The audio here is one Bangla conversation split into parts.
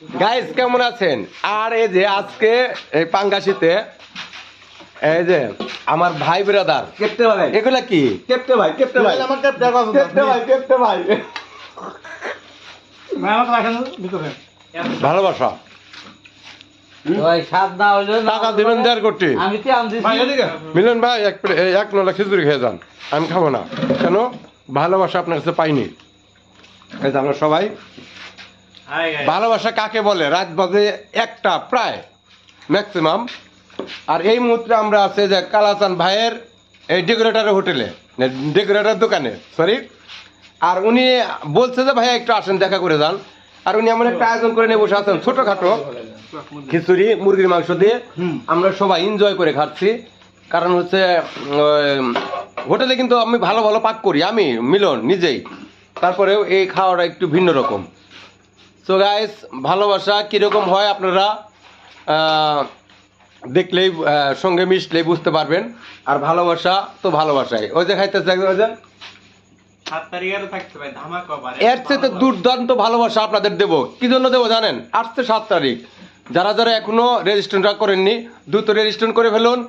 গাইস কেমন আছেন? আর এই যে আজকে এই পাঙ্গাসিতে এই যে আমার ভাই ব্রাদার কেপটে ভাই, এগুলা কি কেপটে ভাই, কেপটে ভাই, আমার কেপটে কথা কেপটে ভাই কেপটে ভাই ভাই আমাকে রাখেন ভিতরে ভালোবাসা ভাই স্বাদ না হইলো না টাকা দিবেন 1.5 কোটি। আমি কি আম ভাই দিছি এদিকে মিলন ভাই এক নলা খিচুড়ি খেয়ে যান, আমি খাবো না। কেন? ভালোবাসা আপনার কাছে পাইনি। এই যে আমরা সবাই ভালোবাসা কাকে বলে? রাত বাজে 1টা প্রায় ম্যাক্সিমাম। আর এই মুহূর্তে আমরা আছে যে কালাচান ভাইয়ের এই ডেকোরেটরের হোটেলে, ডেকোরেটর দোকানে, সরি। আর উনি বলছে যে ভাইয়া একটু আসেন দেখা করে যান। আর উনি এমন একটা আয়োজন করে নিয়ে বসে আছেন, ছোটখাটো খিচুড়ি মুরগির মাংস দিয়ে আমরা সবাই এনজয় করে খাচ্ছি। কারণ হচ্ছে হোটেলে কিন্তু আমি ভালো ভালো পাক করি, আমি মিলন নিজেই। তারপরেও এই খাওয়াটা একটু ভিন্ন রকম। সো গাইস, ভালোবাসা কীরকম হয় আপনারা দেখলেই সঙ্গে মিশলেই বুঝতে পারবেন। আর ভালোবাসা তো ভালোবাসাই। ওই যে খাইতেছে ওই যে 7 তারিখে থাকতে ভাই ধামাকা পারে এর চেয়ে দুর্দান্ত ভালোবাসা আপনাদের দেবো। কি জন্য দেবো জানেন? আসছে 7 তারিখ। যারা যারা এখনো রেজিস্ট্রেশনটা করেননি দ্রুত রেজিস্ট্রেশন করে ফেলুন।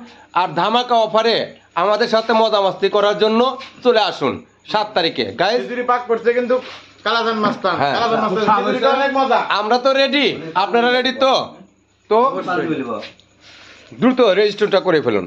আর ধামাকা অফারে আমাদের সাথে মজা মাস্তি করার জন্য চলে আসুন 7 তারিখে। গাইস খিচুড়ি পাক করছে কিন্তু কালাজান মাস্তান হ্যাঁ। কালাজান মাস্তান খিচুড়িটা অনেক মজা আমরা তো রেডি, আপনারা রেডি তো? তো দ্রুত রেজিস্ট্রেশনটা করে ফেলুন।